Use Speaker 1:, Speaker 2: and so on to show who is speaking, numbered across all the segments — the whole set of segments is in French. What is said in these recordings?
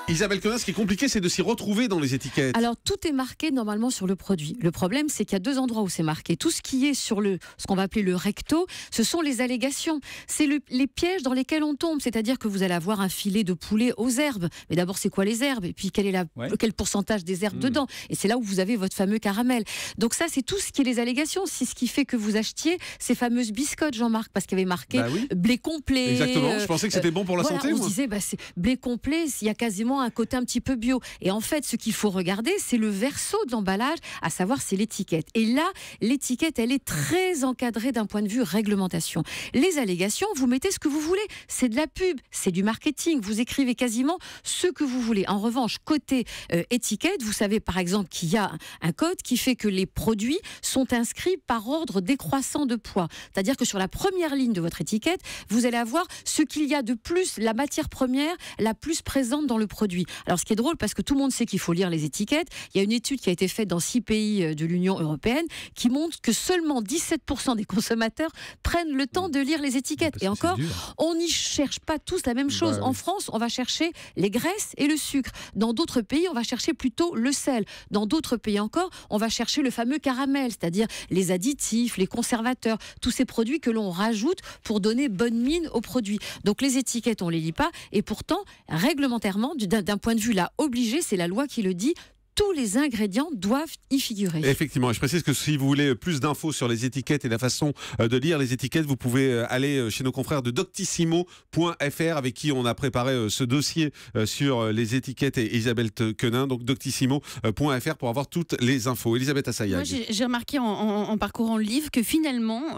Speaker 1: Isabelle Quenin, ce qui est compliqué, c'est de s'y retrouver dans les étiquettes.
Speaker 2: Alors, tout est marqué normalement sur le produit. Le problème, c'est qu'il y a deux endroits où c'est marqué. Tout ce qui est sur ce qu'on va appeler le recto, ce sont les allégations. C'est les pièges dans lesquels on tombe. C'est-à-dire que vous allez avoir un filet de poulet aux herbes. Mais d'abord, c'est quoi les herbes? Et puis, quel pourcentage des herbes dedans? Et c'est là où vous avez votre fameux caramel. Donc ça, c'est tout ce qui est les allégations. C'est ce qui fait que vous achetiez ces fameuses biscottes, Jean-Marc, parce qu'il y avait marqué blé complet.
Speaker 1: Exactement. Je pensais que c'était bon pour la santé.
Speaker 2: On se disait, c'est blé complet, il y a quasiment un côté un petit peu bio. Et en fait, ce qu'il faut regarder, c'est le verso de l'emballage, à savoir, c'est l'étiquette. Et là, l'étiquette, elle est très encadrée d'un point de vue réglementation. Les allégations, vous mettez ce que vous voulez. C'est de la pub, c'est du marketing. Vous écrivez quasiment ce que vous voulez. En revanche, côté étiquette, vous savez par exemple qu'il y a un code qui fait que les produits sont inscrits par ordre décroissant de poids. C'est-à-dire que sur la première ligne de votre étiquette, vous allez avoir ce qu'il y a de plus, la matière première la plus présente dans le produit. Alors, ce qui est drôle, parce que tout le monde sait qu'il faut lire les étiquettes, il y a une étude qui a été faite dans 6 pays de l'Union européenne qui montre que seulement 17% des consommateurs prennent le temps de lire les étiquettes. Et encore, on n'y cherche pas tous la même chose. En France, on va chercher les graisses et le sucre. Dans d'autres pays, on va chercher plutôt le sel. Dans d'autres pays encore, on va chercher le fameux caramel, c'est-à-dire les additifs, les conservateurs, tous ces produits que l'on rajoute pour donner bonne mine aux produits. Donc les étiquettes, on ne les lit pas. Et pourtant, réglementairement, d'un point de vue là obligé, c'est la loi qui le dit, tous les ingrédients doivent y figurer.
Speaker 1: Effectivement, et je précise que si vous voulez plus d'infos sur les étiquettes et la façon de lire les étiquettes, vous pouvez aller chez nos confrères de doctissimo.fr avec qui on a préparé ce dossier sur les étiquettes et Isabelle Quenin, donc doctissimo.fr pour avoir toutes les infos. Elisabeth Assayag.
Speaker 3: Moi, j'ai remarqué en parcourant le livre que finalement,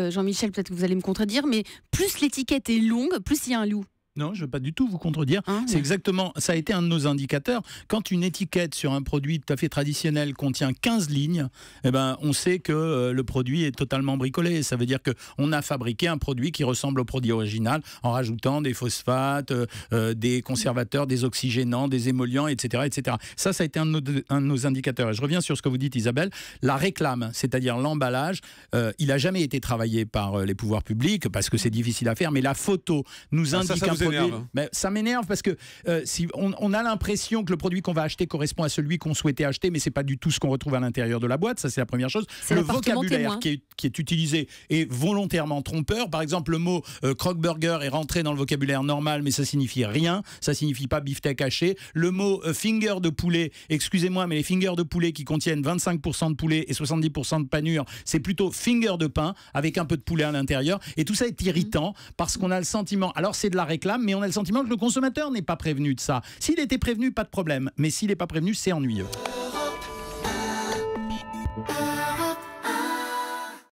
Speaker 3: Jean-Michel, peut-être que vous allez me contredire, mais plus l'étiquette est longue, plus il y a un loup.
Speaker 4: Non, je ne veux pas du tout vous contredire. C'est exactement, ça a été un de nos indicateurs. Quand une étiquette sur un produit tout à fait traditionnel contient 15 lignes, eh ben, on sait que le produit est totalement bricolé. Ça veut dire qu'on a fabriqué un produit qui ressemble au produit original en rajoutant des phosphates, des conservateurs, des oxygénants, des émollients, etc. etc. Ça a été un de nos indicateurs. Et je reviens sur ce que vous dites, Isabelle. La réclame, c'est-à-dire l'emballage, il n'a jamais été travaillé par les pouvoirs publics parce que c'est difficile à faire, mais la photo nous indique un produit. Mais ça m'énerve parce que si on a l'impression que le produit qu'on va acheter correspond à celui qu'on souhaitait acheter, mais c'est pas du tout ce qu'on retrouve à l'intérieur de la boîte. Ça, c'est la première chose. Le vocabulaire qui est utilisé est volontairement trompeur. Par exemple, le mot croque-burger est rentré dans le vocabulaire normal, mais ça signifie rien. Ça signifie pas beefsteak haché. Le mot finger de poulet, excusez-moi, mais les fingers de poulet qui contiennent 25% de poulet et 70% de panure, c'est plutôt finger de pain avec un peu de poulet à l'intérieur. Et tout ça est irritant parce qu'on a le sentiment. Alors c'est de la réclame, mais on a le sentiment que le consommateur n'est pas prévenu de ça. S'il était prévenu, pas de problème. Mais s'il n'est pas prévenu, c'est ennuyeux.